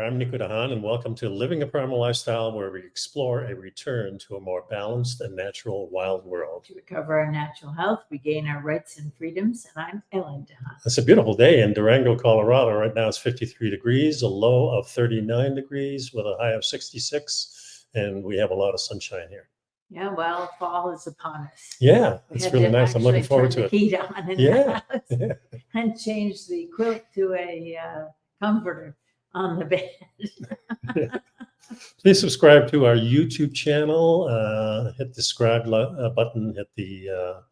I'm nicodehaan, and welcome to Living a Primal Lifestyle, where we explore a return to a more balanced and natural wild world. To recover our natural health, regain our rights and freedoms, and I'm Ellen DeHaan. It's a beautiful day in Durango, Colorado. Right now it's 53 degrees, a low of 39 degrees with a high of 66, and we have a lot of sunshine here. Yeah, well, fall is upon us. Yeah, it's really nice. I'm looking forward to it. Heat on in the house and change the quilt to a comforter on the bed. Please subscribe to our YouTube channel. Hit the subscribe button. Hit the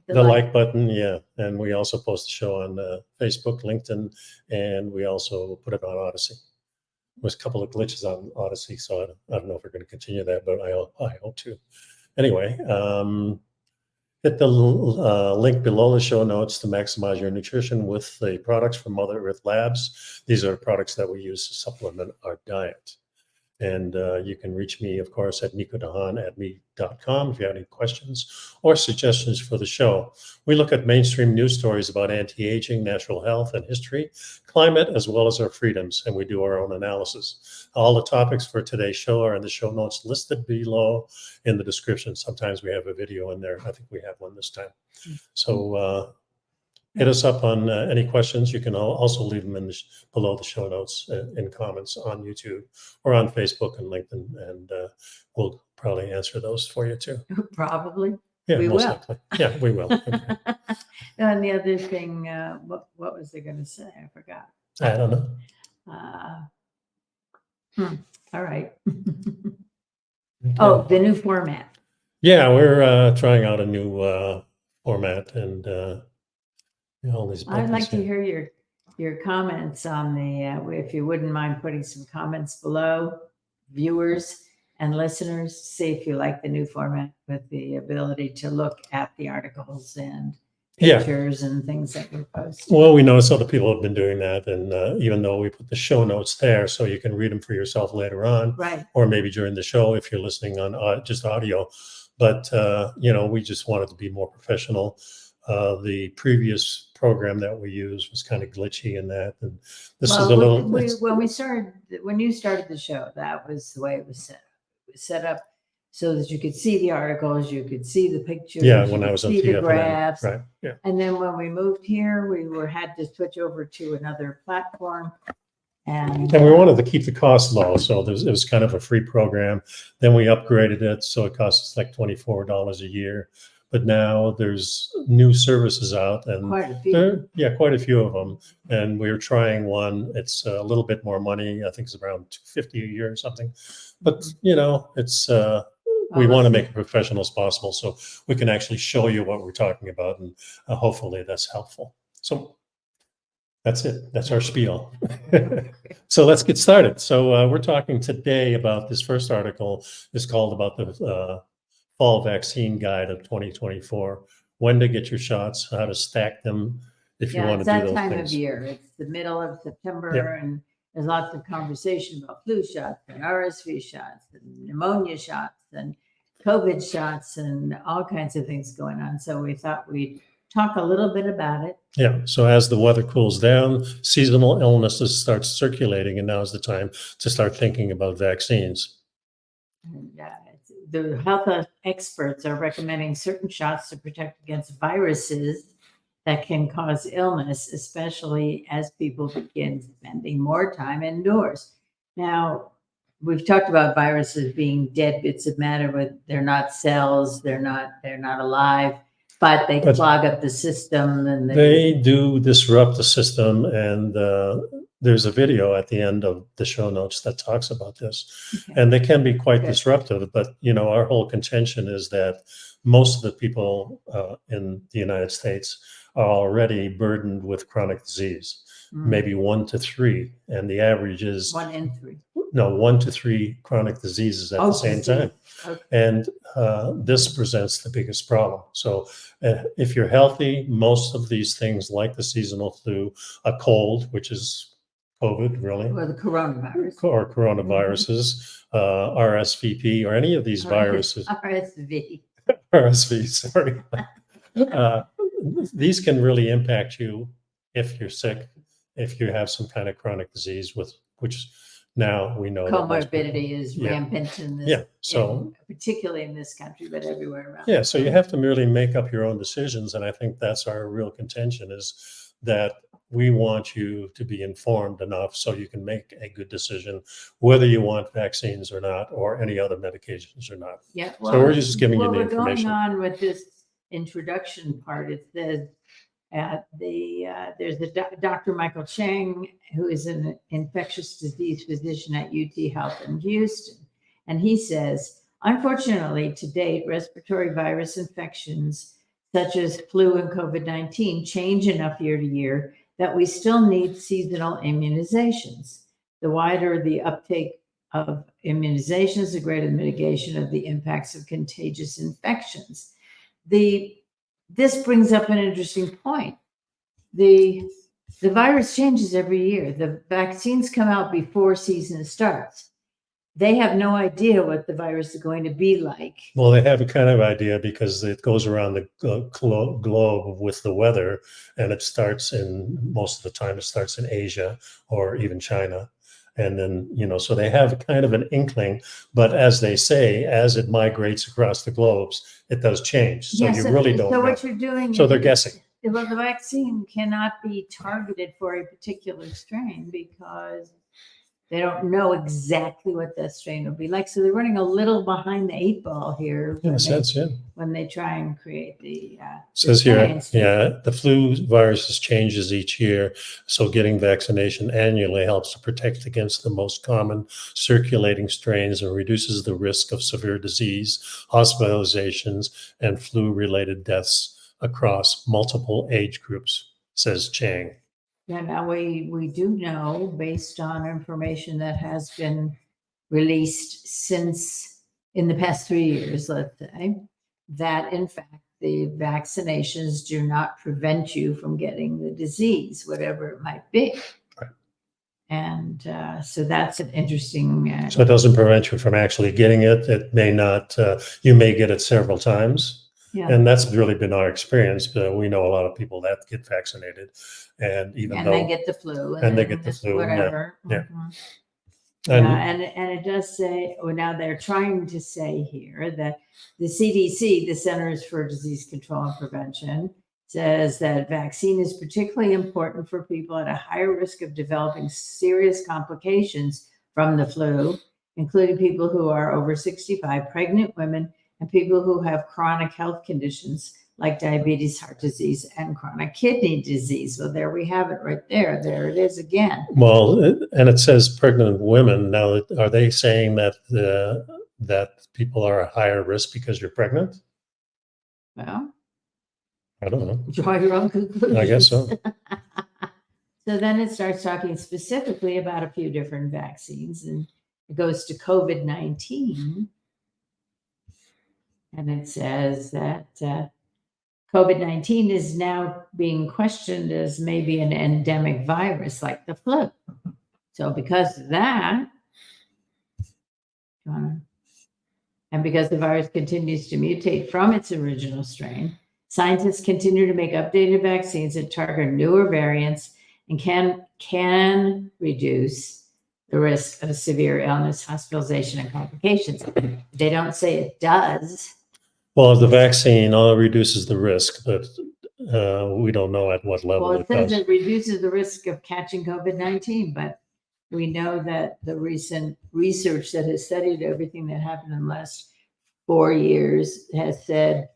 like button. Yeah, and we also post the show on Facebook, LinkedIn, and we also put it on Odysee. There's a couple of glitches on Odysee, so I don't know if we're going to continue that, but I hope to. Anyway, hit the link below the show notes to maximize your nutrition with the products from Mother Earth Labs. These are products that we use to supplement our diet. And you can reach me, of course, at nicodehaan@me.com if you have any questions or suggestions for the show. We look at mainstream news stories about anti-aging, natural health, and history, climate, as well as our freedoms, and we do our own analysis. All the topics for today's show are in the show notes listed below in the description. Sometimes we have a video in there. I think we have one this time. So hit us up on any questions. You can also leave them in below the show notes in comments on YouTube or on Facebook and LinkedIn, and we'll probably answer those for you too. Probably. Yeah, we most will. likely. Yeah, we will. Okay. And the other thing, what was I going to say? I forgot. I don't know. All right. Okay. Oh, the new format. Yeah, we're trying out a new format, and all these. I'd like to hear your comments on the, if you wouldn't mind putting some comments below, viewers and listeners, see if you like the new format with the ability to look at the articles and pictures and things that we post. Well, we notice other people have been doing that, and even though we put the show notes there so you can read them for yourself later on, right? Or maybe during the show if you're listening on just audio. But we just wanted to be more professional. The previous program that we used was kind of glitchy in that, and this is a little. When you started the show, that was the way it was set up. It was set up so that you could see the articles, you could see the pictures. Yeah, when I was on the graphs, right? Yeah. And then when we moved here, we had to switch over to another platform. And we wanted to keep the cost low, so it was kind of a free program. Then we upgraded it, so it costs us like $24 a year. But now there's new services out, and quite a few. Quite a few of them. And we're trying one. It's a little bit more money. I think it's around $250 a year or something. But it's we want to make it professional as possible, so we can actually show you what we're talking about, and hopefully that's helpful. So that's it. That's our spiel. So let's get started. So we're talking today about this first article. It's called about the fall vaccine guide of 2024, when to get your shots, how to stack them if you want to do those things. It's that time of year. It's the middle of September, and there's lots of conversation about flu shots and RSV shots and pneumonia shots and COVID shots and all kinds of things going on. So we thought we'd talk a little bit about it. Yeah. So as the weather cools down, seasonal illnesses start circulating, and now's the time to start thinking about vaccines. And the health experts are recommending certain shots to protect against viruses that can cause illness, especially as people begin spending more time indoors. Now, we've talked about viruses being dead bits of matter, but they're not cells, they're not alive, but they clog up the system, and they do disrupt the system. And there's a video at the end of the show notes that talks about this. Okay. And they can be quite disruptive. But our whole contention is that most of the people in the United States are already burdened with chronic disease, maybe 1 to 3, and the average is 1 in 3. No, 1 to 3 chronic diseases at the same time. Okay. And this presents the biggest problem. So if you're healthy, most of these things like the seasonal flu, a cold, which is COVID, really. Or the coronavirus. Or coronaviruses, RSVP, or any of these viruses. RSV, sorry. These can really impact you if you're sick if you have some kind of chronic disease which now we know that most people- Comorbidity is Yeah. rampant in this, Yeah, so particularly in this country, but everywhere around. yeah, so you have to really make up your own decisions, and I think that's our real contention, is that we want you to be informed enough so you can make a good decision whether you want vaccines or not, or any other medications or not. Yeah. So we're just giving you the we're going information. on with this introduction part. It says there's Dr. Michael Chang, who is an infectious disease physician at UT Health in Houston. And he says, unfortunately, to date, respiratory virus infections such as flu and COVID-19 change enough year to year that we still need seasonal immunizations. The wider the uptake of immunizations, the greater the mitigation of the impacts of contagious infections. This brings up an interesting point. The virus changes every year. The vaccines come out before season starts. They have no idea what the virus is going to be like. Well, they have a kind of idea because it goes around the globe with the weather, and it starts most of the time, it starts in Asia or even China. And then, so they have kind of an inkling, but as they say, as it migrates across the globes, it does change. So you really don't know. So what you're doing So they're guessing. Well, the vaccine cannot be targeted for a particular strain because they don't know exactly what that strain will be like. So they're running a little behind the 8 ball here. In a sense, yeah. When they try and create the says here, strains. yeah, the flu virus changes each year, so getting vaccination annually helps to protect against the most common circulating strains and reduces the risk of severe disease, hospitalizations, and flu-related deaths across multiple age groups, says Chang. Yeah, now we do know, based on information that has been released since in the past 3 years, let's say, that in fact the vaccinations do not prevent you from getting the disease, whatever it might be. Right. And so that's an interesting. So it doesn't prevent you from actually getting it. It may not. You may get it several times. Yeah. And that's really been our experience. We know a lot of people that get vaccinated, and they get the flu, and they get the flu, whatever. Yeah. Mm-hmm. And it does say. Well, now they're trying to say here that the CDC, the Centers for Disease Control and Prevention, says that vaccine is particularly important for people at a higher risk of developing serious complications from the flu, including people who are over 65, pregnant women, and people who have chronic health conditions like diabetes, heart disease, and chronic kidney disease. Well, there we have it right there. There it is again. Well, and it says pregnant women. Now, are they saying that that people are a higher risk because you're pregnant? Well, I don't know. Draw your own conclusions. I guess so. So then it starts talking specifically about a few different vaccines, and it goes to COVID-19. And it says that COVID-19 is now being questioned as maybe an endemic virus like the flu. So because of that, and because the virus continues to mutate from its original strain, scientists continue to make updated vaccines that target newer variants and can reduce the risk of severe illness, hospitalization, and complications. They don't say it does. Well, the vaccine reduces the risk, but we don't know at what level it says does. It reduces the risk of catching COVID-19, but we know that the recent research that has studied everything that happened in the last 4 years has said,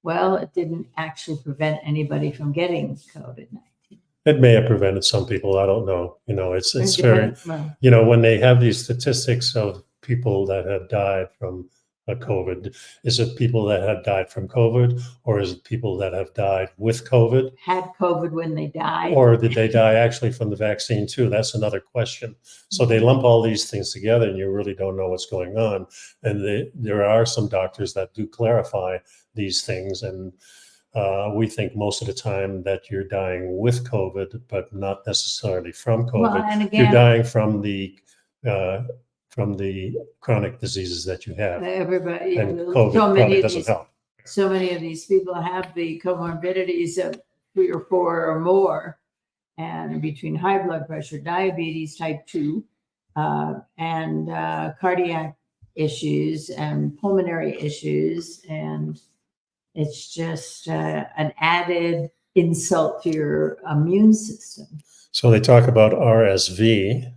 well, it didn't actually prevent anybody from getting COVID-19. It may have prevented some people. I don't know. It's very, when they have these statistics of people that have died from COVID, is it people that have died from COVID, or is it people that have died with COVID? Had COVID when they died. Or did they die actually from the vaccine too? That's another question. So they lump all these things together and you really don't know what's going on. And there are some doctors that do clarify these things. And we think most of the time that you're dying with COVID, but not necessarily from COVID. Well, and again, you're dying from the chronic diseases that you have. Everybody, and COVID probably doesn't help. So many of these people have the comorbidities of 3 or 4 or more and between high blood pressure, diabetes type 2, and cardiac issues and pulmonary issues. And it's just an added insult to your immune system. So they talk about RSV.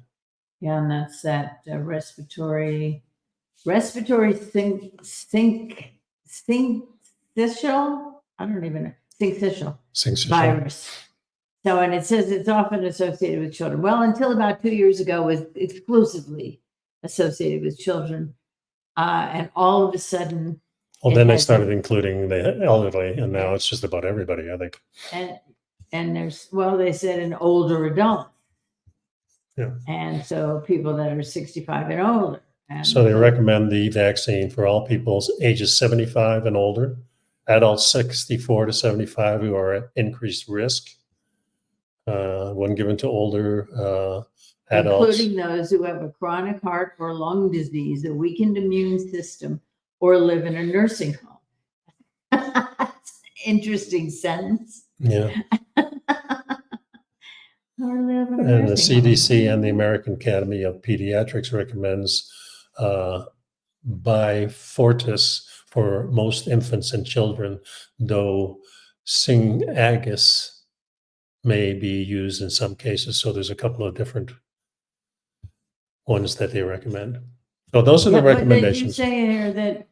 Yeah, and that's that respiratory syncytial, I don't even know, syncytial virus. So, and it says it's often associated with children. Well, until about 2 years ago, it was exclusively associated with children. And all of a sudden. Well, then they started including the elderly, and now it's just about everybody, I think. And there's, well, they said an older adult. Yeah. And so people that are 65 and older. And so they recommend the vaccine for all people ages 75 and older, adults 64 to 75 who are at increased risk. When given to older adults. Including those who have a chronic heart or lung disease, a weakened immune system, or live in a nursing home. Interesting sentence. Yeah. And the CDC and the American Academy of Pediatrics recommends Beyfortus for most infants and children, though Synagis may be used in some cases. So there's a couple of different ones that they recommend. So those are the recommendations. You say here that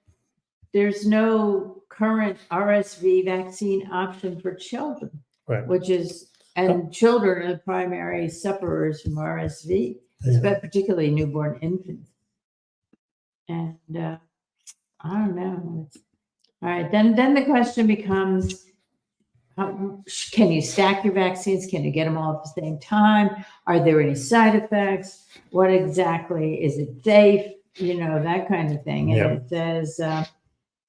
there's no current RSV vaccine option for children, right? Which is, and children are the primary sufferers from RSV, particularly newborn infants. And I don't know. All right, then the question becomes, can you stack your vaccines? Can you get them all at the same time? Are there any side effects? What exactly, is it safe? You know, that kind of thing. And it says,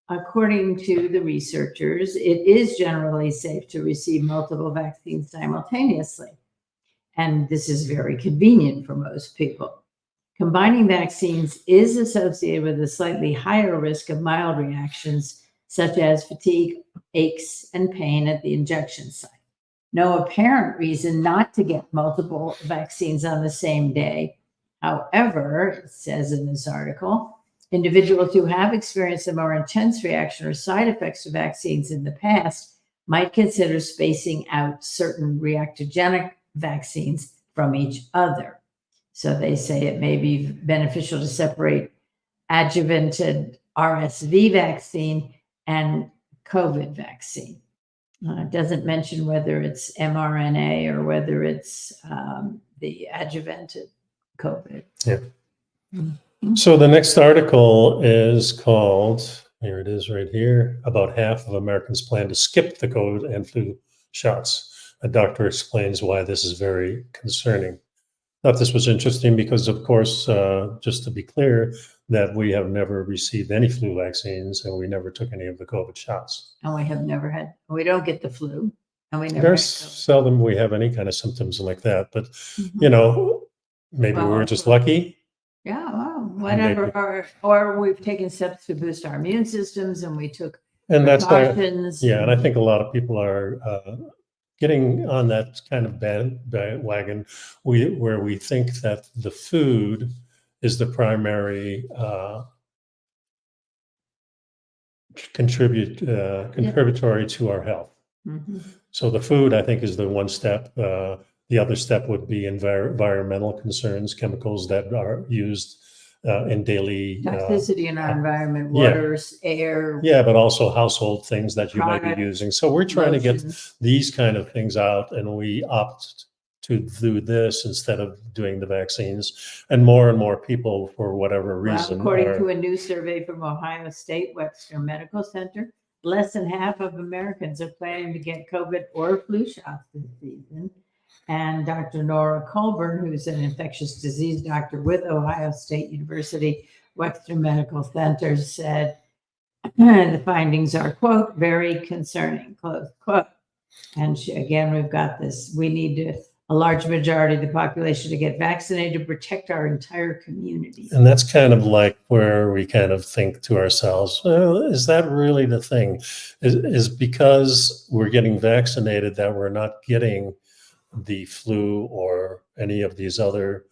according to the researchers, it is generally safe to receive multiple vaccines simultaneously. And this is very convenient for most people. Combining vaccines is associated with a slightly higher risk of mild reactions, such as fatigue, aches, and pain at the injection site. No apparent reason not to get multiple vaccines on the same day. However, it says in this article, individuals who have experienced a more intense reaction or side effects to vaccines in the past might consider spacing out certain reactogenic vaccines from each other. So they say it may be beneficial to separate adjuvanted RSV vaccine and COVID vaccine. It doesn't mention whether it's mRNA or whether it's the adjuvanted COVID. Yeah. Mm-hmm. So the next article is called, here it is right here, about half of Americans plan to skip the COVID and flu shots. A doctor explains why this is very concerning. Thought this was interesting because, of course, just to be clear, that we have never received any flu vaccines and we never took any of the COVID shots. And we don't get the flu. And we never. There's seldom we have any kind of symptoms like that, but you know, maybe we were just lucky. Yeah, well, whatever. Or we've taken steps to boost our immune systems and we took precautions. And I think a lot of people are getting on that kind of bandwagon where we think that the food is the primary contributory to our health. Mm-hmm. So the food, I think, is the one step. The other step would be environmental concerns, chemicals that are used in daily toxicity in our environment, water, air. Yeah, but also household things that you might be using. So we're trying to get these kind of things out, and we opt to do this instead of doing the vaccines. And more people, for whatever reason. According to a new survey from Ohio State Wexner Medical Center, less than half of Americans are planning to get COVID or flu shots this season. And Dr. Nora Colburn, who's an infectious disease doctor with Ohio State University Wexner Medical Center, said the findings are, quote, very concerning, close quote. And again, we've got this. We need a large majority of the population to get vaccinated to protect our entire community. And that's kind of like where we kind of think to ourselves, well, is that really the thing? Is because we're getting vaccinated that we're not getting the flu or any of these other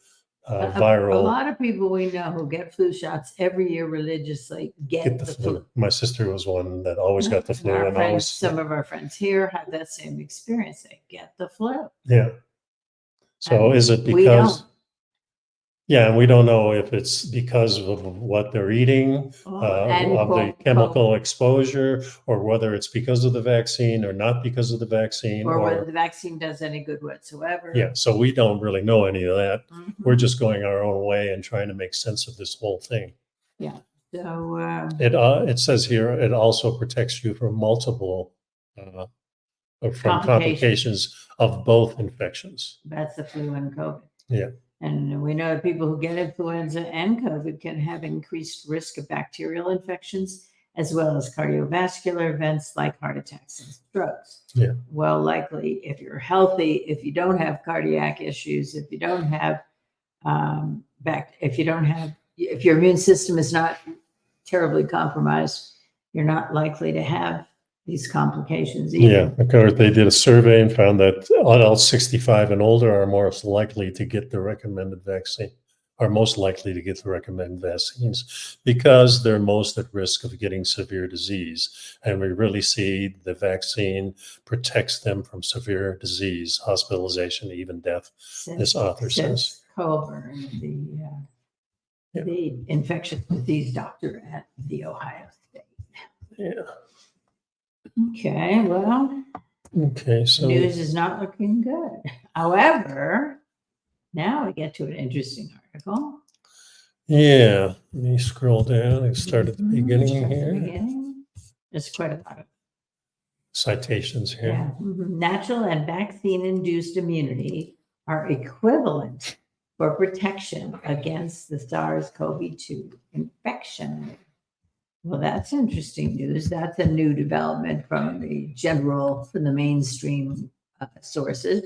A viral. lot of people we know who get flu shots every year religiously get the flu. My sister was one that always got the flu, and always some of our friends here have that same experience. They get the flu. Yeah. So And is it we because? don't. Yeah, and we don't know if it's because of what they're eating, And of the chemical exposure, or whether it's because of the vaccine or not because of the vaccine, or whether the vaccine does any good whatsoever. Yeah, so we don't really know any of that. Mhm. We're just going our own way and trying to make sense of this whole thing. Yeah. So it says here it also protects you from multiple from complications of both infections. That's the flu and COVID. Yeah. And we know that people who get influenza and COVID can have increased risk of bacterial infections, as well as cardiovascular events like heart attacks and strokes. Yeah. Well, likely, if you're healthy, if you don't have cardiac issues, if you don't have if your immune system is not terribly compromised, you're not likely to have these complications either. Yeah, of course, they did a survey and found that adults 65 and older are most likely to get the recommended vaccine, are most likely to get the recommended vaccines because they're most at risk of getting severe disease. And we really see the vaccine protects them from severe disease, hospitalization, even death, this author says. Coburn, the infectious disease doctor at The Ohio State. Yeah. Okay, well, so news is not looking good. However, now we get to an interesting article. Yeah, let me scroll down and start at the beginning here. There's quite a lot of citations here. Yeah. Natural and vaccine-induced immunity are equivalent for protection against the SARS-CoV-2 infection. Well, that's interesting news. That's a new development from the mainstream sources.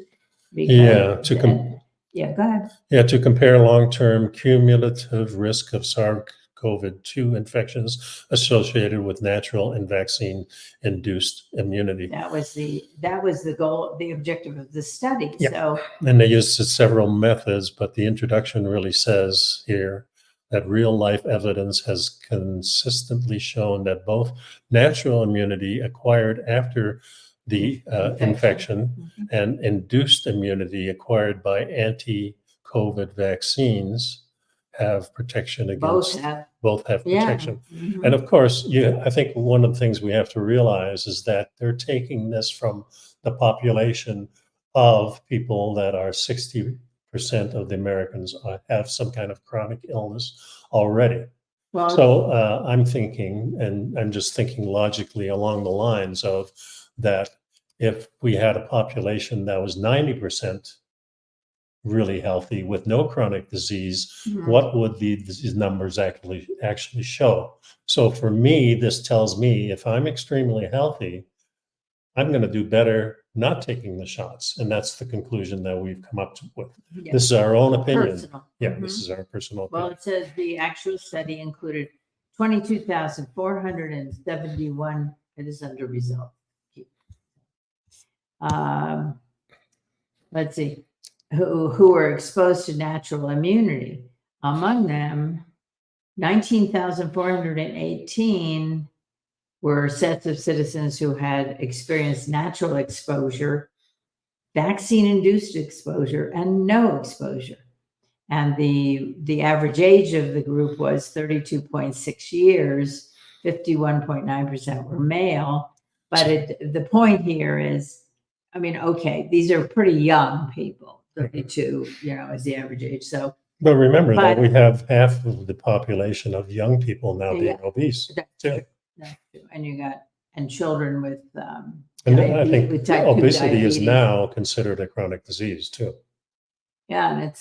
Yeah, go ahead. Yeah, to compare long-term cumulative risk of SARS-CoV-2 infections associated with natural and vaccine-induced immunity. That was the goal, the objective of the study. Yeah. So, and they used several methods, but the introduction really says here that real-life evidence has consistently shown that both natural immunity acquired after the infection and induced immunity acquired by anti-COVID vaccines have protection against both have protection. And of course, I think one of the things we have to realize is that they're taking this from the population of people that are 60% of the Americans have some kind of chronic illness already. Well, so I'm thinking, and I'm just thinking logically along the lines of that if we had a population that was 90% really healthy with no chronic disease, what would these numbers actually show? So for me, this tells me if I'm extremely healthy, I'm going to do better not taking the shots. And that's the conclusion that we've come up with. Yeah. This is our own opinion. Personal. Yeah, this is our personal opinion. Well, it says the actual study included 22,471. It is under result. Let's see, who were exposed to natural immunity. Among them, 19,418 were sets of citizens who had experienced natural exposure, vaccine-induced exposure, and no exposure. And the average age of the group was 32.6 years, 51.9% were male. But the point here is, I mean, okay, these are pretty young people, 32, is the average age. So, but remember that we have half of the population of young people now being obese. That's true. And you got children with and I think obesity is now considered a chronic disease too. Yeah, and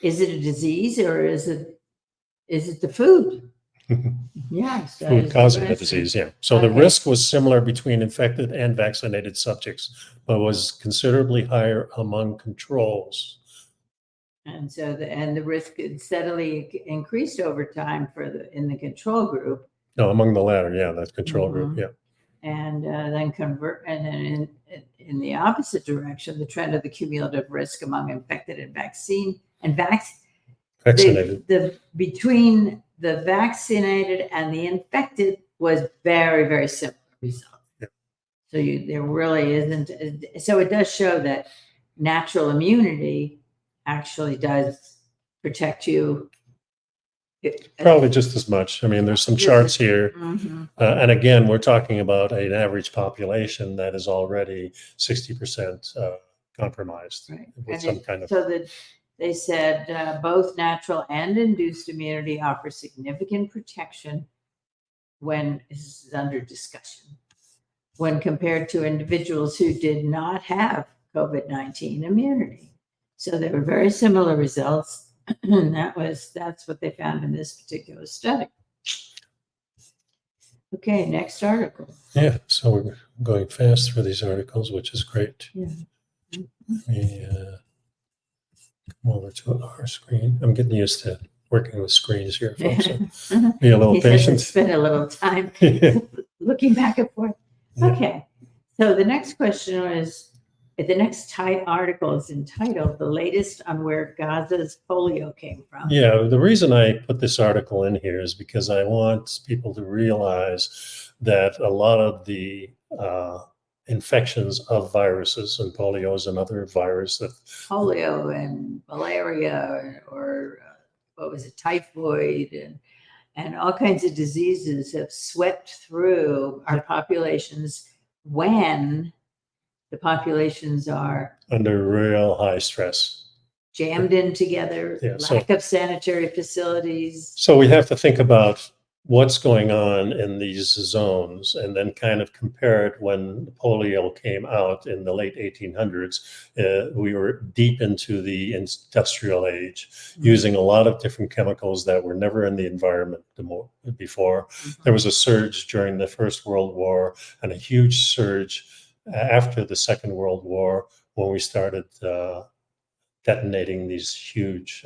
is it a disease or is it the food? Yes, food causing the disease. Yeah. So the risk was similar between infected and vaccinated subjects, but was considerably higher among controls. And so the risk steadily increased over time in the control group. No, among the latter, yeah, that's control group, yeah. and then convert, and then in the opposite direction, the trend of the cumulative risk among infected and Vaccinated. between the vaccinated and the infected was very, very similar result. Yeah. So there really isn't. So it does show that natural immunity actually does protect you. Probably just as much. I mean, there's some charts here. Mm-hmm. And again, we're talking about an average population that is already 60% compromised Right. with some kind of. So that they said both natural and induced immunity offer significant protection when this is under discussion, when compared to individuals who did not have COVID-19 immunity. So there were very similar results. And that's what they found in this particular study. Okay, next article. Yeah, so we're going fast through these articles, which is great. Yeah. Let me come over to our screen. I'm getting used to working with screens here, folks. So be a little patient. Spend a little time looking back and forth. Yeah. Okay, so the next question is, the next article is entitled "The Latest on Where Gaza's Polio Came From." Yeah, the reason I put this article in here is because I want people to realize that a lot of the infections of viruses, and polio is another virus that polio and malaria, or what was it, typhoid, and all kinds of diseases have swept through our populations when the populations are under real high stress, jammed in together, lack of sanitary facilities. So we have to think about what's going on in these zones and then kind of compare it when polio came out in the late 1800s. We were deep into the industrial age, using a lot of different chemicals that were never in the environment before. There was a surge during the First World War and a huge surge after the Second World War when we started detonating these huge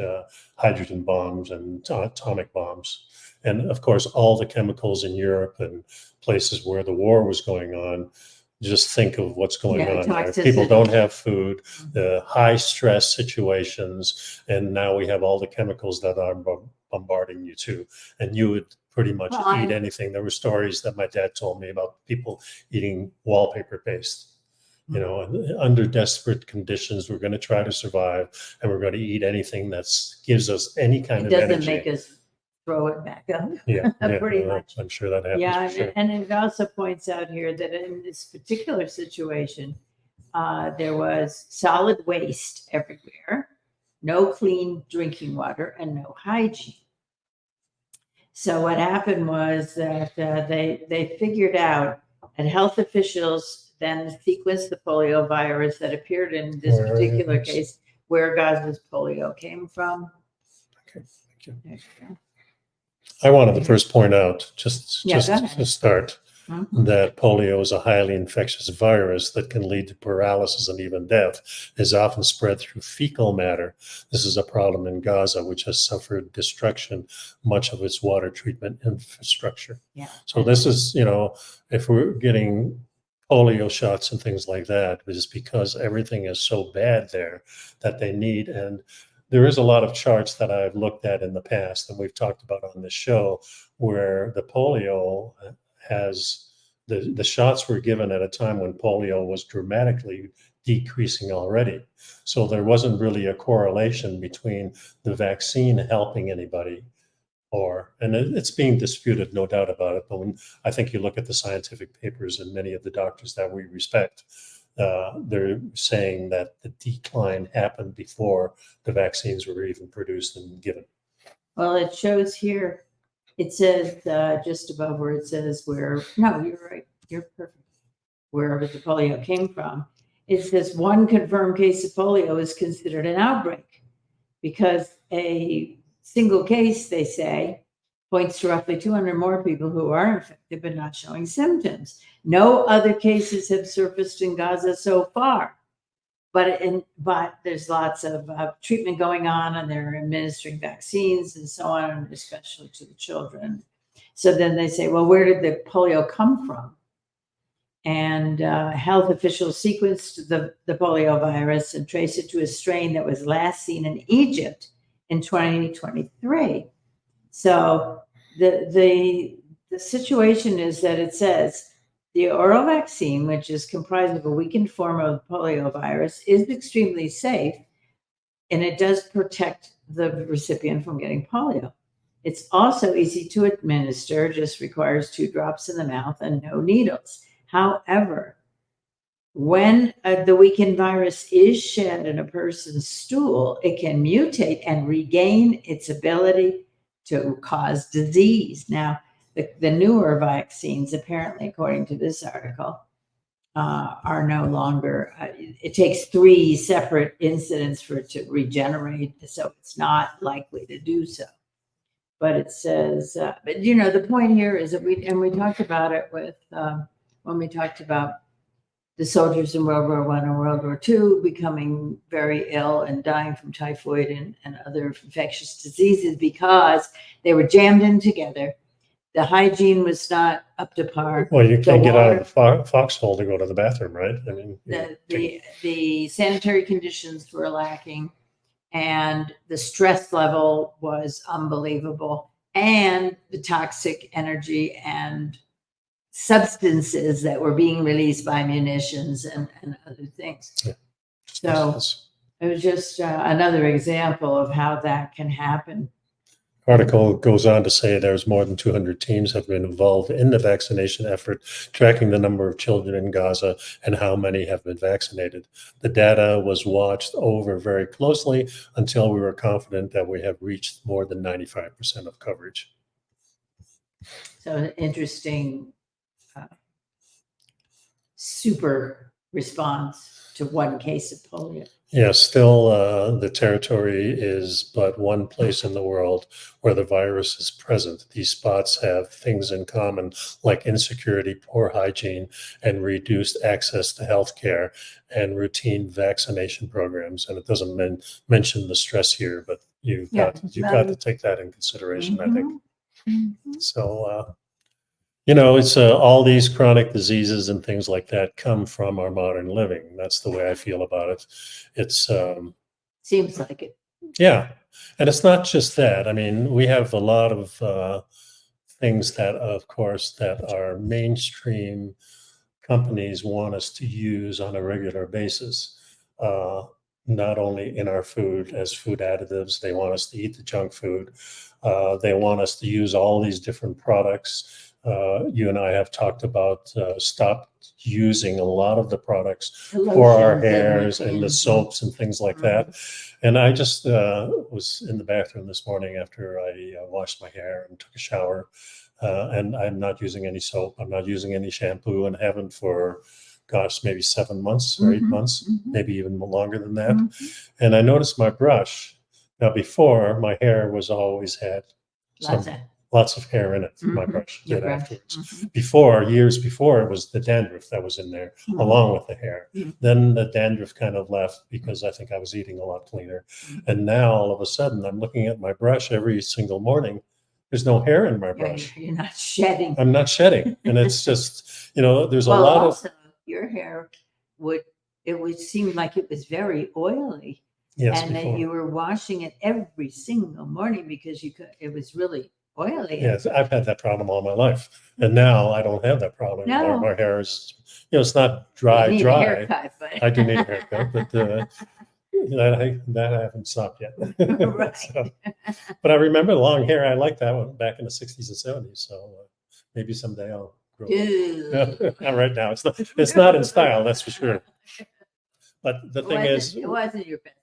hydrogen bombs and atomic bombs. And of course, all the chemicals in Europe and places where the war was going on, just think of what's going on there. People don't have food, high stress situations, and now we have all the chemicals that are bombarding you too. And you would pretty much eat anything. There were stories that my dad told me about people eating wallpaper paste. You know, under desperate conditions, we're going to try to survive, and we're going to eat anything that gives us any kind of energy. It doesn't make us throw it back up. Yeah, pretty much. I'm sure that happens. Yeah, sure. And it also points out here that in this particular situation, there was solid waste everywhere, no clean drinking water, and no hygiene. So what happened was that they figured out, and health officials then sequenced the polio virus that appeared in this particular case, where Gaza's polio came from. Okay, thank you. There you go. I wanted to first point out, just to start, that polio is a highly infectious virus that can lead to paralysis and even death. It is often spread through fecal matter. This is a problem in Gaza, which has suffered destruction, much of its water treatment infrastructure. Yeah. So this is, you know, if we're getting polio shots and things like that, it is because everything is so bad there that they need. And there is a lot of charts that I've looked at in the past, and we've talked about on this show, where the polio has, the shots were given at a time when polio was dramatically decreasing already. So there wasn't really a correlation between the vaccine helping anybody and it's being disputed, no doubt about it. But when I think you look at the scientific papers and many of the doctors that we respect, they're saying that the decline happened before the vaccines were even produced and given. Well, it shows here, it says just above where it says no, you're right, you're perfect, wherever the polio came from. It says one confirmed case of polio is considered an outbreak because a single case, they say, points to roughly 200 more people who are infected but not showing symptoms. No other cases have surfaced in Gaza so far, but there's lots of treatment going on, and they're administering vaccines and so on, especially to the children. So then they say, well, where did the polio come from? And health officials sequenced the polio virus and traced it to a strain that was last seen in Egypt in 2023. So the situation is that it says the oral vaccine, which is comprised of a weakened form of polio virus, is extremely safe, and it does protect the recipient from getting polio. It's also easy to administer, just requires 2 drops in the mouth and no needles. However, when the weakened virus is shed in a person's stool, it can mutate and regain its ability to cause disease. Now, the newer vaccines, apparently, according to this article, are no longer, it takes 3 separate incidents for it to regenerate, so it's not likely to do so. But it says, but the point here is that we talked about it with, when we talked about the soldiers in World War I and World War II becoming very ill and dying from typhoid and other infectious diseases because they were jammed in together. The hygiene was not up to par. Well, you can't get out of the foxhole to go to the bathroom, right? I mean, the sanitary conditions were lacking, and the stress level was unbelievable, and the toxic energy and substances that were being released by munitions and other things. Yeah. So it was just another example of how that can happen. Article goes on to say there's more than 200 teams have been involved in the vaccination effort, tracking the number of children in Gaza and how many have been vaccinated. The data was watched over very closely until we were confident that we have reached more than 95% of coverage. So an interesting super response to 1 case of polio. Yeah, still the territory is but one place in the world where the virus is present. These spots have things in common like insecurity, poor hygiene, and reduced access to healthcare and routine vaccination programs. And it doesn't mention the stress here, but you've got to take that in consideration, I think. So, it's all these chronic diseases and things like that come from our modern living. That's the way I feel about it. It's seems like it. Yeah, and it's not just that. I mean, we have a lot of things that, of course, that our mainstream companies want us to use on a regular basis. Not only in our food as food additives, they want us to eat the junk food. They want us to use all these different products. You and I have talked about stop using a lot of the products for our hairs and the soaps and things like that. And I just was in the bathroom this morning after I washed my hair and took a shower, and I'm not using any soap. I'm not using any shampoo, and haven't for, gosh, maybe 7 months or 8 months, maybe even longer than that. And I noticed my brush. Now, before, my hair was always had lots of hair in it. My brush did afterwards. Years before, it was the dandruff that was in there along with the hair. Then the dandruff kind of left because I think I was eating a lot cleaner. And now all of a sudden I'm looking at my brush every single morning. There's no hair in my brush. You're not shedding. I'm not shedding. And it's just, there's a lot also, your hair would seem like it was very oily. Yes, and that you were washing it every single morning because it was really oily. Yes, I've had that problem all my life, and now I don't have that problem anymore. My hair is, it's not dry. You need a haircut, but I do need a haircut, but that I haven't stopped yet. Right. But I remember the long hair. I liked that one back in the 60s and 70s. So maybe someday I'll grow it. Not right now. It's not in style, that's for sure. But the thing is, it wasn't your best.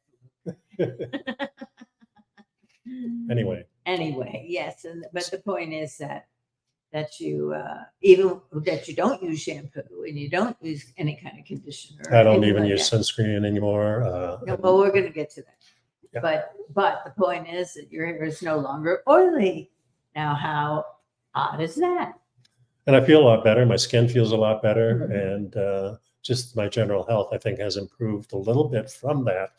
Anyway, yes, but the point is that you even that you don't use shampoo and you don't use any kind of conditioner. I don't even use sunscreen anymore. Well, we're going to get to that. Yeah. But the point is that your hair is no longer oily. Now, how odd is that? And I feel a lot better. My skin feels a lot better, and just my general health, I think, has improved a little bit from that.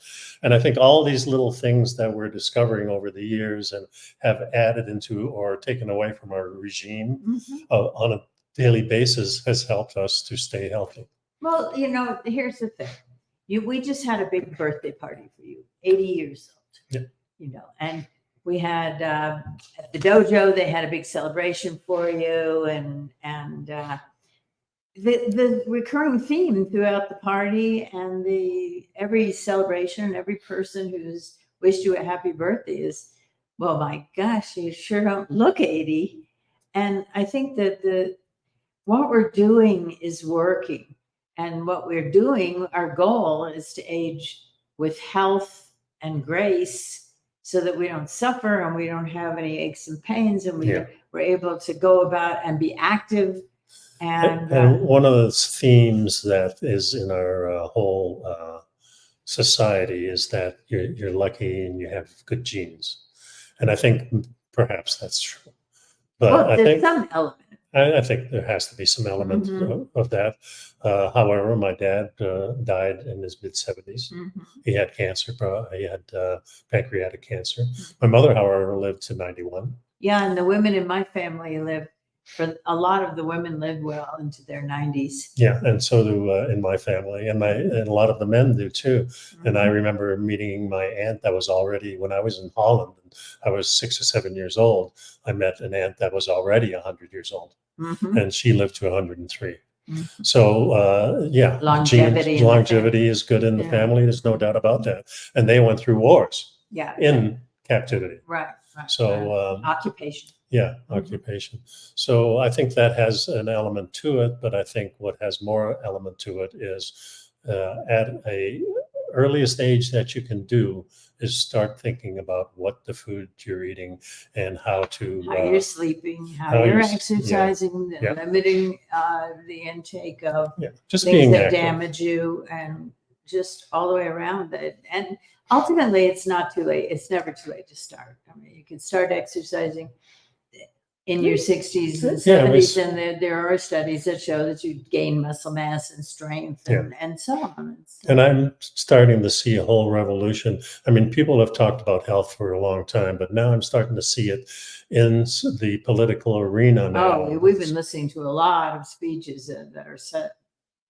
And I think all these little things that we're discovering over the years and have added into or taken away from our regime on a daily basis has helped us to stay healthy. Well, here's the thing. We just had a big birthday party for you, 80 years old. Yeah. And we had at the dojo, they had a big celebration for you, and the recurring theme throughout the party and every celebration, every person who's wished you a happy birthday is, well, my gosh, you sure don't look 80. And I think that what we're doing is working. And what we're doing, our goal is to age with health and grace so that we don't suffer and we don't have any aches and pains, and we're able to go about and be active. And one of the themes that is in our whole society is that you're lucky and you have good genes. And I think perhaps that's true. But I think some element. I think there has to be some element of that. However, my dad died in his mid-70s. He had cancer. He had pancreatic cancer. My mother, however, lived to 91. Yeah, and the women in my family a lot of the women live well into their 90s. Yeah, and so do in my family, and a lot of the men do too. And I remember meeting my aunt that was already, when I was in Holland, I was 6 or 7 years old. I met an aunt that was already 100 years old, and she lived to 103. So longevity is good in the family. There's no doubt about that. And they went through wars in captivity. Right. So occupation. Yeah, occupation. So I think that has an element to it, but I think what has more element to it is at a earliest age that you can do is start thinking about what the food you're eating and how you're sleeping, how you're exercising, limiting the intake of just things being that active. damage you, and just all the way around it. And ultimately, it's not too late. It's never too late to start. I mean, you can start exercising in your 60s and 70s, and there are studies that show that you gain muscle mass and strength and so on. And I'm starting to see a whole revolution. I mean, people have talked about health for a long time, but now I'm starting to see it in the political arena now. Oh, we've been listening to a lot of speeches that are set.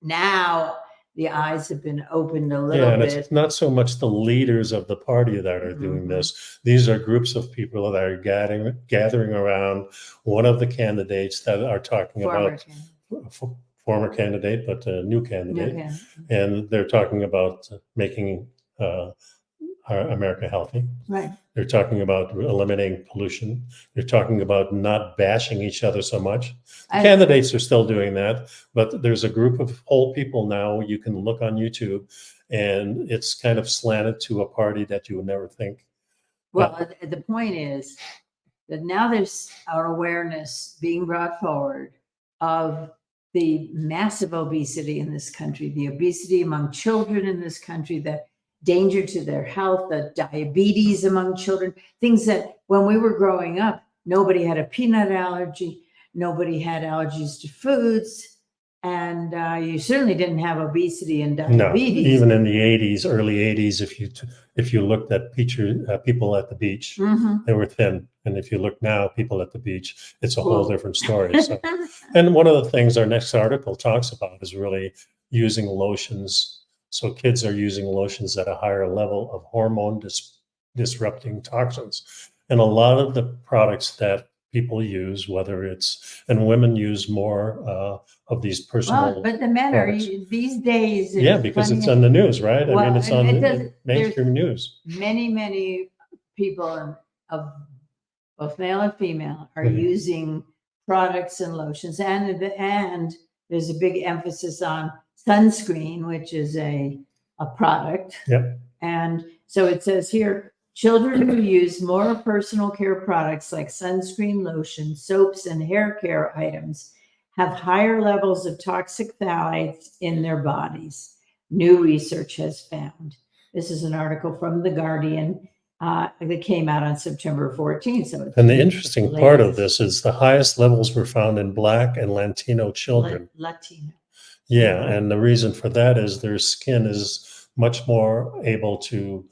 Now the eyes have been opened a little bit. It's not so much the leaders of the party that are doing this. These are groups of people that are gathering around one of the candidates that are talking about former candidate, but a new candidate. And they're talking about making our America healthy. Right. They're talking about eliminating pollution. They're talking about not bashing each other so much. Candidates are still doing that, but there's a group of whole people now. You can look on YouTube, and it's kind of slanted to a party that you would never think. Well, the point is that now there's our awareness being brought forward of the massive obesity in this country, the obesity among children in this country, the danger to their health, the diabetes among children, things that when we were growing up, nobody had a peanut allergy, nobody had allergies to foods, and you certainly didn't have obesity and diabetes. No, even in the 80s, early 80s, if you looked at people at the beach, they were thin. And if you look now, people at the beach, it's a whole different story. So, and one of the things our next article talks about is really using lotions. So kids are using lotions at a higher level of hormone-disrupting toxins. And a lot of the products that people use, and women use more of these personal but the men products. These days. Because it's on the news, right? I mean, it's on the mainstream news. Many people of both male and female are using products and lotions, and there's a big emphasis on sunscreen, which is a product. Yep. And so it says here, children who use more personal care products like sunscreen, lotion, soaps, and hair care items have higher levels of toxic phthalates in their bodies, new research has found. This is an article from The Guardian that came out on September 14th. And the interesting part of this is the highest levels were found in Black and Latino children. Latino. Yeah, and the reason for that is their skin is much more able to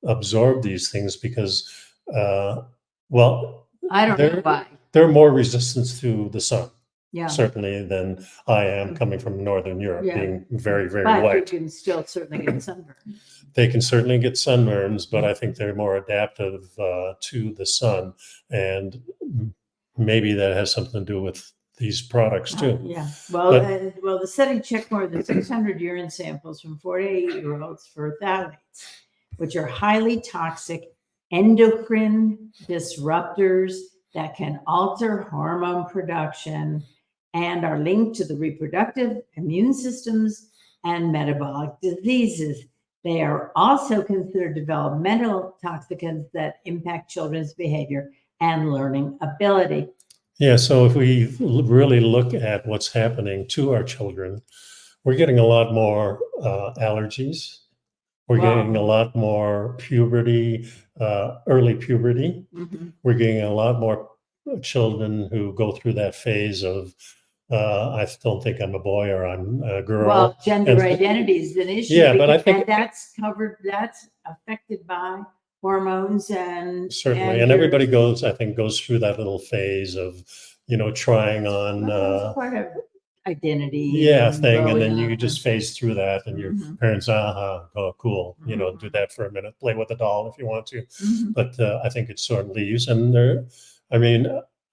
absorb these things because, I don't know why. They're more resistant to the sun. Yeah. certainly than I am coming from Northern Europe, Yeah. being very, very But white. you can still certainly get sunburn. They can certainly get sunburns, but I think they're more adaptive to the sun, and maybe that has something to do with these products too. Yeah. Well, But- the study checked more than 600 urine samples from 4 to 8-year-olds for phthalates, which are highly toxic endocrine disruptors that can alter hormone production and are linked to the reproductive, immune systems, and metabolic diseases. They are also considered developmental toxicants that impact children's behavior and learning ability. Yeah, so if we really look at what's happening to our children, we're getting a lot more allergies. We're getting a lot more puberty, early puberty. Mm-hmm. We're getting a lot more children who go through that phase of, I don't think I'm a boy or I'm a girl. Well, gender identity is an issue. Yeah, but I think that's covered, that's affected by hormones and certainly, and everybody goes through that little phase of, trying on part of identity thing, and then you up just phase through that, and your parents, oh, cool, do that for a minute, play with the doll if you want to. But I think it sort of leaves, and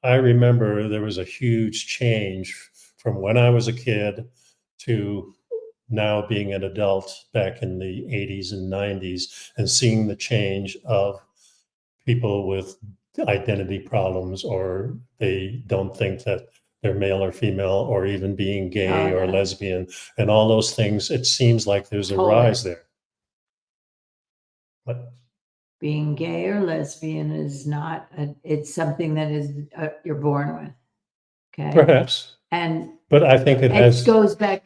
I remember there was a huge change from when I was a kid to now being an adult back in the 80s and 90s, and seeing the change of people with identity problems, or they don't think that they're male or female, or even being gay or lesbian, and all those things. It seems like there's a rise there. But being gay or lesbian is not, it's something that is you're born with. Okay. Perhaps. But I think it goes back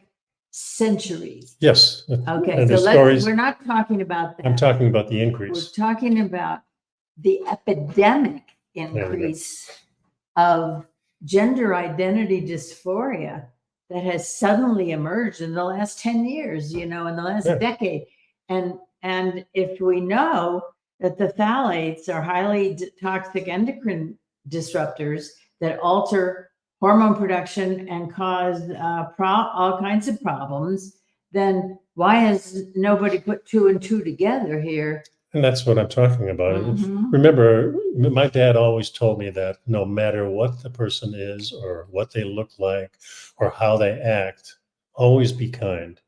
centuries. Yes. Okay. So we're not talking about that. I'm talking about the increase. We're talking about the epidemic increase of gender identity dysphoria that has suddenly emerged in the last 10 years, in the last decade. And if we know that the phthalates are highly toxic endocrine disruptors that alter hormone production and cause all kinds of problems, then why has nobody put 2 and 2 together here? And that's what I'm talking about. Remember, my dad always told me that no matter what the person is or what they look like or how they act, always be kind.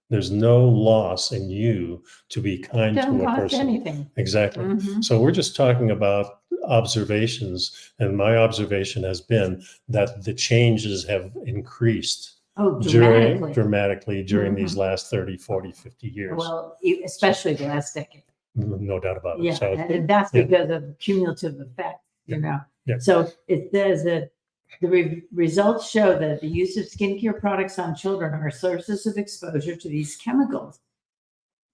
There's no loss in you to be kind to a person. Doesn't cost anything. Exactly. So we're just talking about observations, and my observation has been that the changes have increased dramatically during these last 30, 40, 50 years. Well, especially the last decade. No doubt about it. Yeah, so, and that's because of cumulative effect, Yeah. So it says that the results show that the use of skincare products on children are sources of exposure to these chemicals.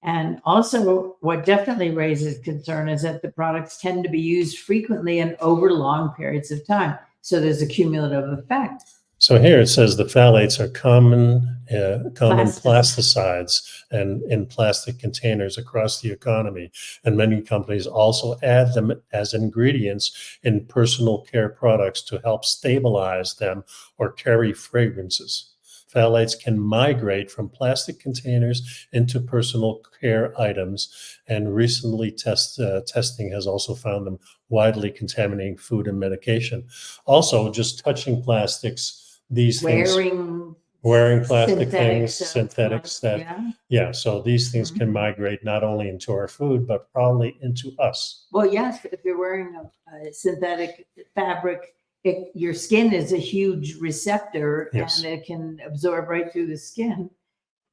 And also, what definitely raises concern is that the products tend to be used frequently and over long periods of time. So there's a cumulative effect. So here it says the phthalates are common plasticides and in plastic containers across the economy, and many companies also add them as ingredients in personal care products to help stabilize them or carry fragrances. Phthalates can migrate from plastic containers into personal care items, and recently testing has also found them widely contaminating food and medication. Also, just touching plastics, wearing plastic things, synthetics so these things can migrate not only into our food, but probably into us. Well, yes, if you're wearing a synthetic fabric, your skin is a huge receptor, and it can absorb right through the skin.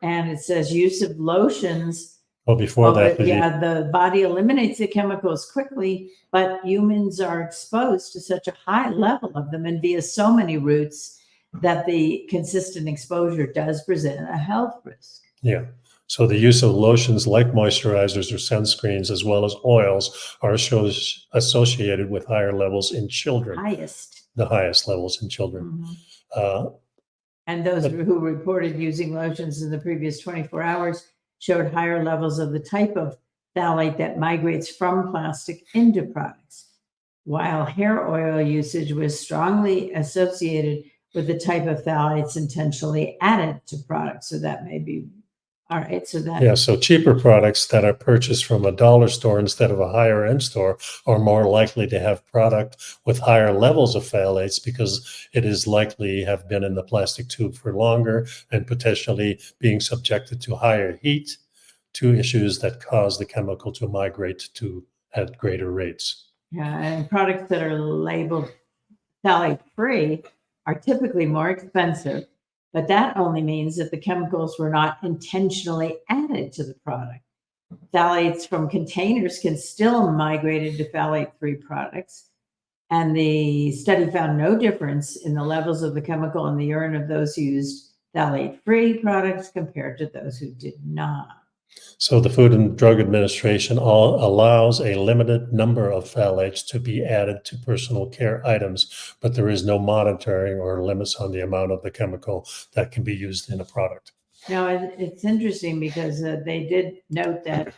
And it says use of lotions. Well, before that, the body eliminates the chemicals quickly, but humans are exposed to such a high level of them and via so many routes that the consistent exposure does present a health risk. Yeah. So the use of lotions like moisturizers or sunscreens, as well as oils, are associated with higher levels in children. The highest levels in children. And those who reported using lotions in the previous 24 hours showed higher levels of the type of phthalate that migrates from plastic into products, while hair oil usage was strongly associated with the type of phthalates intentionally added to products. So that may be, all right. So that, Yeah, so cheaper products that are purchased from a dollar store instead of a higher end store are more likely to have product with higher levels of phthalates because it is likely have been in the plastic tube for longer and potentially being subjected to higher heat, two issues that cause the chemical to migrate to at greater rates. yeah, and products that are labeled phthalate free are typically more expensive, but that only means that the chemicals were not intentionally added to the product. Phthalates from containers can still migrate into phthalate free products. And the study found no difference in the levels of the chemical in the urine of those who used phthalate free products compared to those who did not. So the Food and Drug Administration allows a limited number of phthalates to be added to personal care items, but there is no monitoring or limits on the amount of the chemical that can be used in a product. Now, it's interesting because they did note that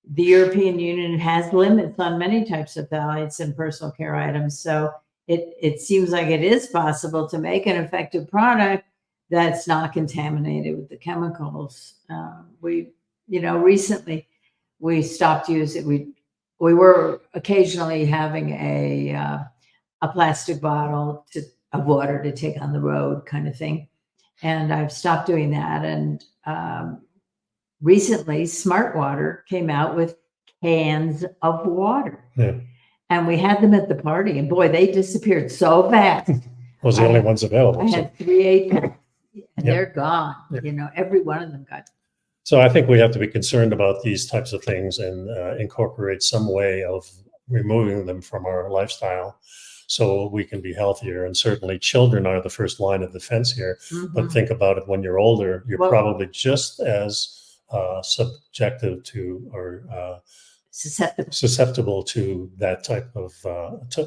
the European Union has limits on many types of phthalates in personal care items. So it seems like it is possible to make an effective product that's not contaminated with the chemicals. Recently we stopped using, we were occasionally having a plastic bottle of water to take on the road kind of thing. And I've stopped doing that. And recently, Smart Water came out with cans of water. Yeah. And we had them at the party. And boy, they disappeared so fast. Those are the only ones available. I had 3 8-packs, and Yep. they're gone. Yep. Every one of them got. So I think we have to be concerned about these types of things and incorporate some way of removing them from our lifestyle so we can be healthier. And certainly children are the first line of defense here. Mhm. But think about it when you're older, you're Well- probably just as subjective to or susceptible to that type of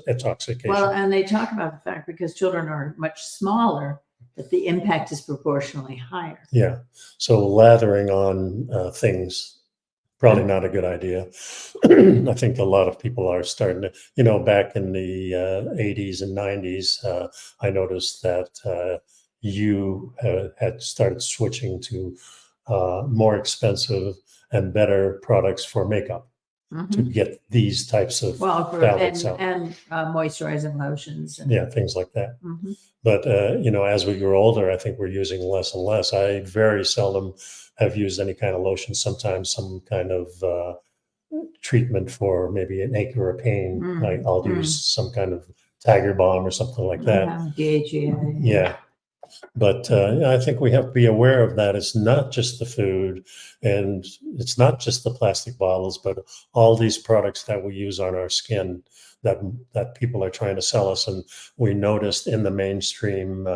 intoxication. Well, and they talk about the fact because children are much smaller, that the impact is proportionally higher. Yeah. So lathering on things, probably not a good idea. I think a lot of people are starting to, back in the 80s and 90s, I noticed that you had started switching to more expensive and better products for makeup to get these types of phthalates out. And moisturizing lotions. And, yeah, things like that. Mhm. But, as we grow older, I think we're using less and less. I very seldom have used any kind of lotion, sometimes some kind of treatment for maybe an ache or a pain. I'll use some kind of Tiger Balm or something like that. DHEA. Yeah. But I think we have to be aware of that. It's not just the food and it's not just the plastic bottles, but all these products that we use on our skin that people are trying to sell us. And we noticed in the mainstream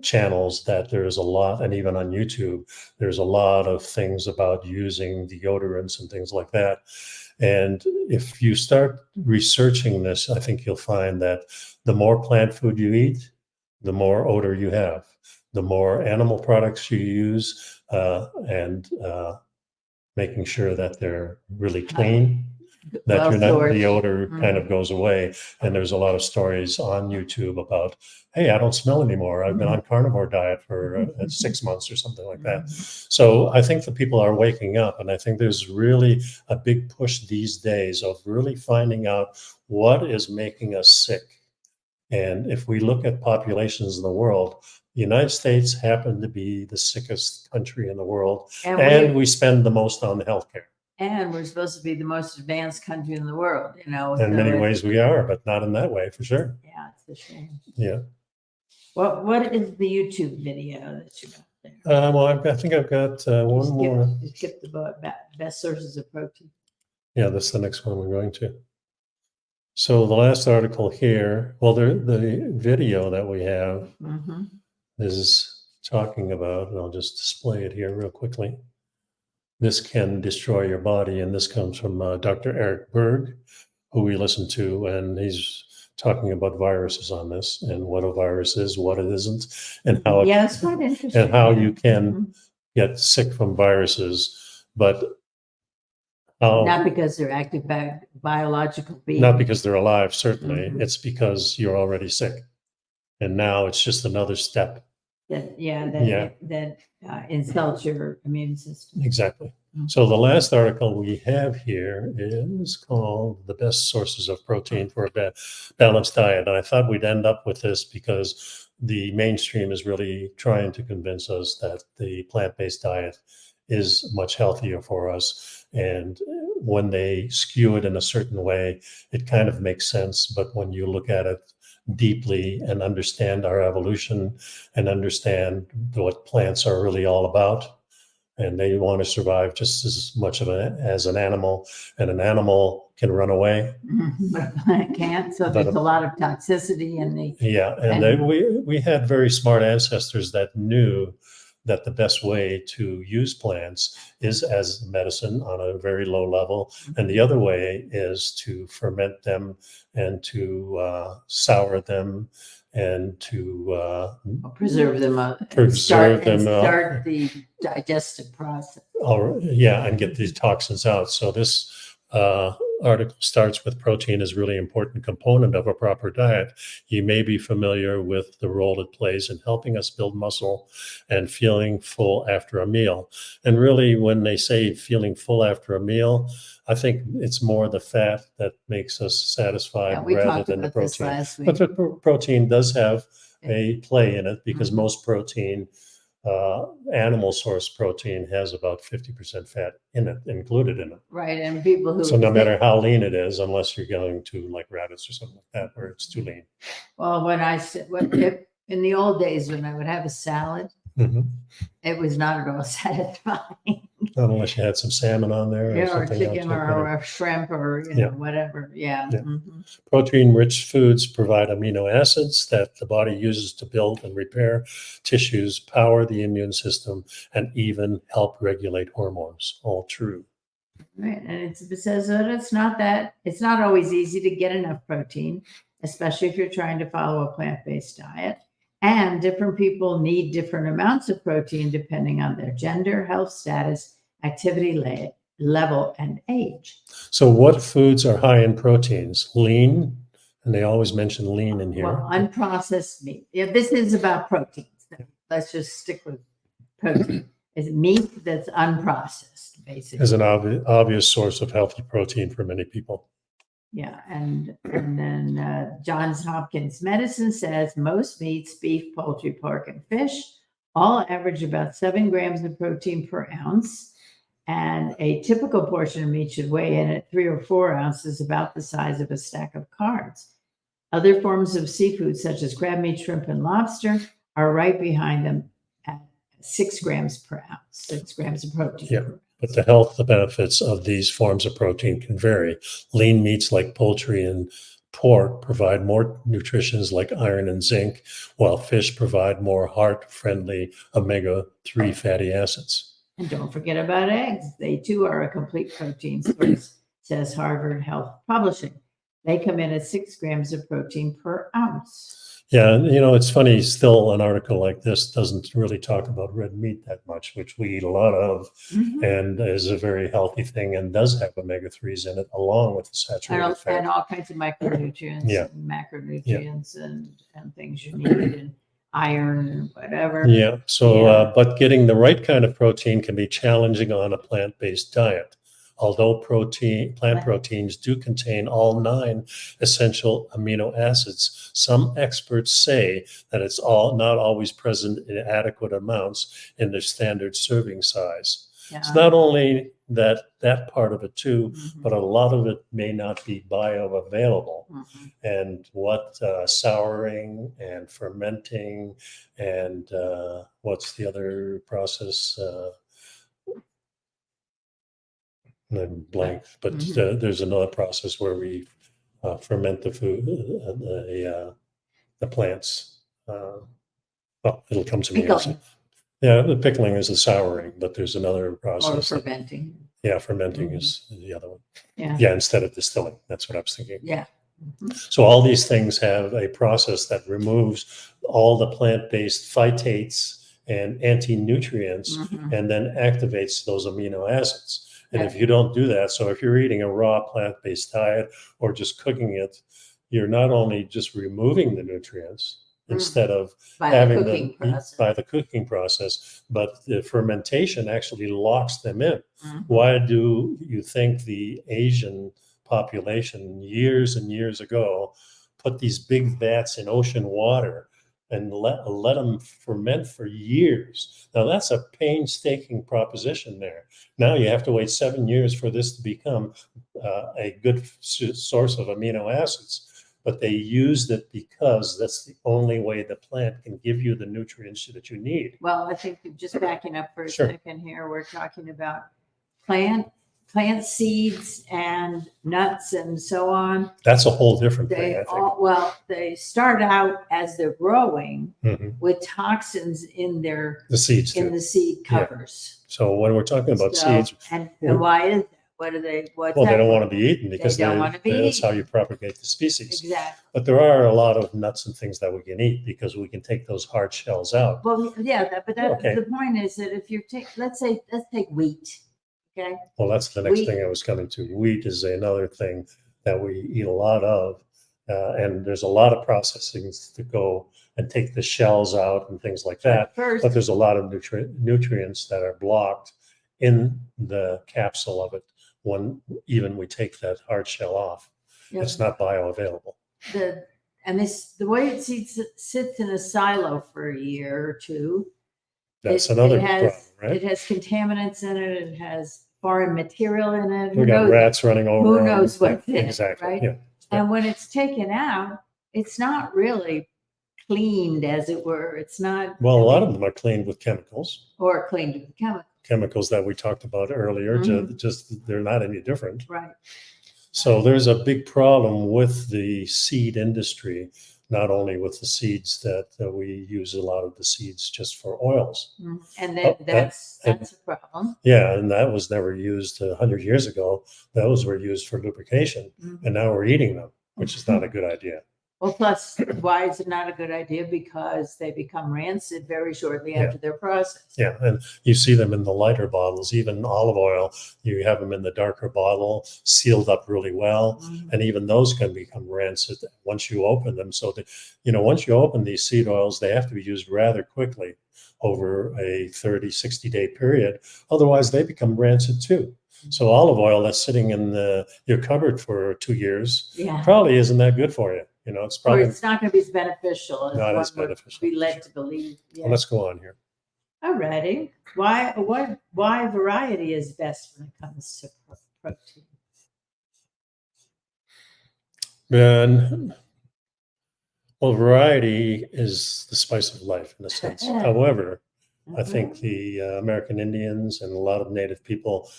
channels that there's a lot, and even on YouTube, there's a lot of things about using deodorants and things like that. And if you start researching this, I think you'll find that the more plant food you eat, the more odor you have, the more animal products you use, and making sure that they're really clean, that the odor kind of goes away. And there's a lot of stories on YouTube about, hey, I don't smell anymore. I've been on carnivore diet for 6 months or something like that. So I think the people are waking up, and I think there's really a big push these days of really finding out what is making us sick. And if we look at populations in the world, the United States happen to be the sickest country in the world, and we spend the most on healthcare. And we're supposed to be the most advanced country in the world, In many ways we are, but not in that way, for sure. Yeah, it's a shame. Yeah. What is the YouTube video that you got there? Well, I think I've got one more. You skipped the best sources of protein. Yeah, that's the next one we're going to. So the last article here, well, the video that we have is talking about, and I'll just display it here real quickly. This can destroy your body, and this comes from Dr. Eric Berg, who we listen to, and he's talking about viruses on this and what a virus is, what it isn't, and how it's quite interesting. And how you can get sick from viruses, but not because they're active biological beings. Not because they're alive, certainly. It's because you're already sick. And now it's just another step. That insults your immune system. Exactly. So the last article we have here is called "The Best Sources of Protein for a Balanced Diet." And I thought we'd end up with this because the mainstream is really trying to convince us that the plant-based diet is much healthier for us. And when they skew it in a certain way, it kind of makes sense. But when you look at it deeply and understand our evolution and understand what plants are really all about, and they want to survive just as much as an animal, and an animal can run away, but a plant can't. So there's a lot of toxicity in the we had very smart ancestors that knew that the best way to use plants is as medicine on a very low level, and the other way is to ferment them and to sour them and to preserve them, start the digestive process. And get these toxins out. So this article starts with protein is really important component of a proper diet. You may be familiar with the role it plays in helping us build muscle and feeling full after a meal. And really, when they say feeling full after a meal, I think it's more the fat that makes us satisfied rather than the protein. But the protein does have a play in it because most protein, animal source protein, has about 50% fat in it, included in it. Right, and people who... So no matter how lean it is, unless you're going to like rabbits or something like that, where it's too lean. Well, in the old days when I would have a salad, it was not at all satisfying. Not unless you had some salmon on there, or chicken, or a shrimp, or whatever. Protein-rich foods provide amino acids that the body uses to build and repair tissues, power the immune system, and even help regulate hormones. All true. Right, and it says that it's not always easy to get enough protein, especially if you're trying to follow a plant-based diet. And different people need different amounts of protein depending on their gender, health status, activity level, and age. So what foods are high in proteins? Lean, and they always mention lean in here. Well, unprocessed meat. Yeah, this is about proteins. Let's just stick with protein. It's meat that's unprocessed, basically. As an obvious source of healthy protein for many people. Yeah, and then Johns Hopkins Medicine says most meats, beef, poultry, pork, and fish, all average about 7 grams of protein per ounce. And a typical portion of meat should weigh in at 3 or 4 ounces, about the size of a stack of cards. Other forms of seafood, such as crab meat, shrimp, and lobster, are right behind them at 6 grams per ounce, 6 grams of protein. Yeah. But the health benefits of these forms of protein can vary. Lean meats like poultry and pork provide more nutrients like iron and zinc, while fish provide more heart-friendly omega-3 fatty acids. And don't forget about eggs. They too are a complete protein source, says Harvard Health Publishing. They come in at 6 grams of protein per ounce. Yeah, it's funny, still an article like this doesn't really talk about red meat that much, which we eat a lot of, and is a very healthy thing and does have omega-3s in it, along with the saturated fat. And all kinds of micronutrients and macronutrients and things you need, and iron and whatever. Yeah, so, but getting the right kind of protein can be challenging on a plant-based diet. Although plant proteins do contain all 9 essential amino acids, some experts say that it's not always present in adequate amounts in their standard serving size. Yeah. It's not only that part of it too, but a lot of it may not be bioavailable. And what souring and fermenting and what's the other process? I'm blank, but there's another process where we ferment the food, the plants. It'll come to me. Yeah, the pickling is the souring, but there's another process. Or fermenting. Yeah, fermenting is the other one. Yeah, instead of distilling. That's what I was thinking. Yeah. So all these things have a process that removes all the plant-based phytates and anti-nutrients and then activates those amino acids. And if you don't do that, so if you're eating a raw plant-based diet or just cooking it, you're not only just removing the nutrients, instead of by having the cooking process. by the cooking process. But the fermentation actually locks them in. Mhm. Why do you think the Asian population years and years ago put these big vats in ocean water and let them ferment for years? Now that's a painstaking proposition there. Now you have to wait 7 years for this to become a good source of amino acids. But they used it because that's the only way the plant can give you the nutrients that you need. Well, I think just backing up for a Sure. second here, we're talking about plant seeds and nuts and so on. That's a whole different thing, I think. They start out as they're growing Mhm. with toxins in The seeds in too. the seed covers. So when we're talking about So, seeds, and why is that? What are they? What's well, they that don't for? want to be eaten because They don't want to be that's how eaten. you propagate the species. Exactly. But there are a lot of nuts and things that we can eat because we can take those hard shells out. Well, yeah, Okay. the point is that if you take, let's take wheat. Okay. Well, that's the next Wheat. thing I was coming to. Wheat is another thing that we eat a lot of. And there's a lot of processing to go and take the shells out and things like that. First, But there's a lot of nutrients that are blocked in the capsule of it when even we take that hard shell off. yeah, It's not bioavailable. the way it sits in a silo for a year or two. That's another problem, right? It has contaminants in it. It has foreign material in it. We got rats running over. Who them. knows what's in it, Exactly. right? Yeah. And when it's taken out, it's not really cleaned, as it were. It's not. Well, a lot of them are cleaned with chemicals. Or cleaned with Chemicals that we talked about earlier. Mhm. Just they're not any different. Right. So there's a big problem with the seed industry, not only with the seeds that we use a lot of the seeds just for oils. Mhm. And that's and- a problem. Yeah, and that was never used 100 years ago. Those were used for lubrication, Mhm. and now we're eating them, which is not a good idea. Well, plus, why is it not a good idea? Because they become rancid very shortly after their process. Yeah, and you see them in the lighter bottles, even olive oil. You have them in the darker bottle, sealed up really well, Mhm. and even those can become rancid once you open them. So, once you open these seed oils, they have to be used rather quickly over a 30, 60-day period. Otherwise, they become rancid too. So olive oil that's sitting in your cupboard for 2 years Yeah. probably isn't that good for you. It's Or probably it's not going to be as beneficial as not one as would beneficial. be led to believe. Yeah. Well, let's go on here. Alrighty. Why variety is best when it comes to protein? And well, variety is the spice of life in a sense. However, I think the American Indians and a lot of Native people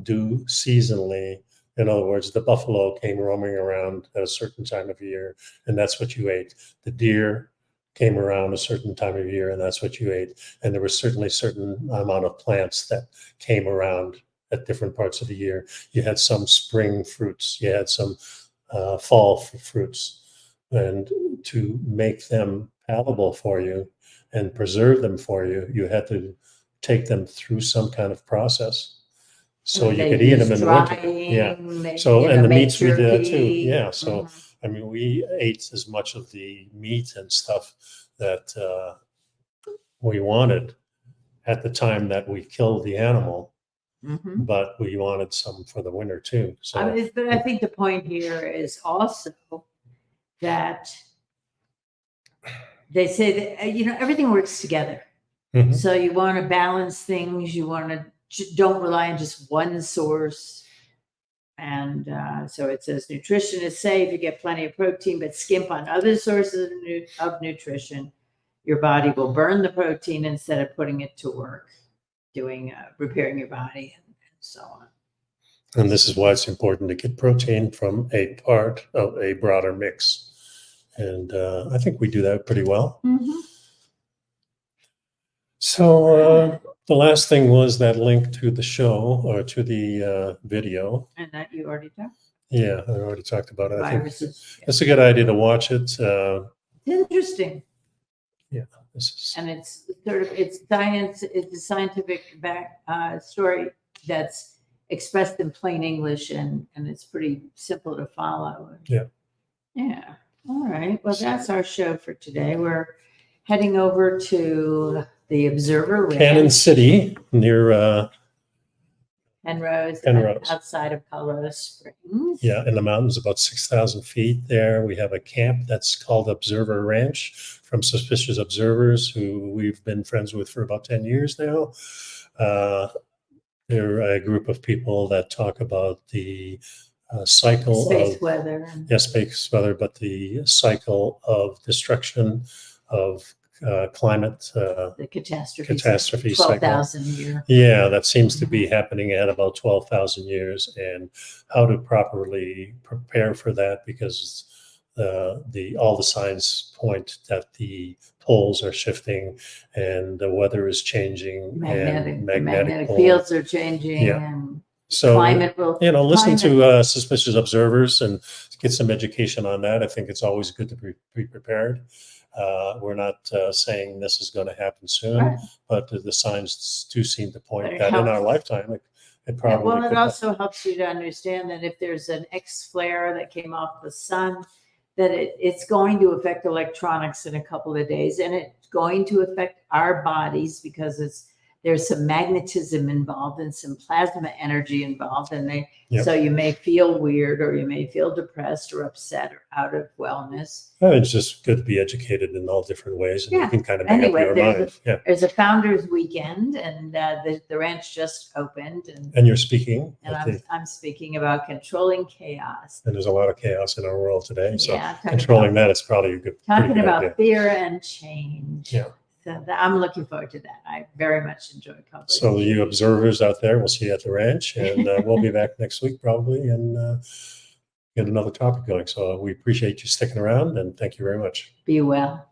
do seasonally. In other words, the buffalo came roaming around at a certain time of year, and that's what you ate. The deer came around a certain time of year, and that's what you ate. And there was certainly a certain amount of plants that came around at different parts of the year. You had some spring fruits, you had some fall fruits, and to make them palatable for you and preserve them for you, you had to take them through some kind of process. So you could eat them in the winter. Yeah. So, and the meats we did that too. Yeah. So, I mean, we ate as much of the meat and stuff that we wanted at the time that we killed the animal, but we wanted some for the winter too. So, but I think the point here is also that they say that everything works together. Mhm. So you want to balance things. You want to don't rely on just one source. And so it says nutrition is safe. You get plenty of protein, but skimp on other sources of nutrition. Your body will burn the protein instead of putting it to work, doing repairing your body and so on. And this is why it's important to get protein from a part of a broader mix. And I think we do that pretty well. Mm-hmm. So the last thing was that link to the show or to the video. And that you already talked. Yeah, I already talked about it. Viruses. I think it's a good idea to watch it. It's interesting. Yeah, and it's science. It's a scientific story that's expressed in plain English, and it's pretty simple to follow. Yeah. Yeah. All right. Well, that's our show for today. We're heading over to the Observer Cannon Ranch, City near Penrose, Penrose. outside of Colorado Springs. Yeah, in the mountains, about 6,000 feet there. We have a camp that's called Observer Ranch from Suspicious Observers, who we've been friends with for about 10 years now. They're a group of people that talk about the cycle Space of weather. space weather, but the cycle of destruction of climate The catastrophe. 12,000 year. Yeah, that seems to be happening at about 12,000 years, and how to properly prepare for that, because all the signs point that the poles are shifting and the weather is changing, and Magnetic pole. fields are changing. Yeah. And So, climate will, listen to Suspicious Observers and get some education on that. I think it's always good to be prepared. We're not saying this is going to happen soon, right. but the signs do seem to point But it that in helps. our lifetime, it probably well, it could also helps you to understand that if there's an X flare that came off the sun, that it's going to affect electronics in a couple of days, and it's going to affect our bodies because there's some magnetism involved and some plasma energy involved, and so you may feel weird, or you may feel depressed or upset or out of wellness. It's just good to be educated in all different ways, and you can kind of make up your mind. There's a Founders Weekend, and the ranch just opened, and you're speaking, and I'm speaking about controlling chaos. And there's a lot of chaos in our world today, so Yeah, controlling that is probably a good. Talking about idea. Fear and change. Yeah. So I'm looking forward to that. I very much enjoy covering. So you observers out there, we'll see you at the ranch, and we'll be back next week probably, and get another topic going. So we appreciate you sticking around, and thank you very much. Be well.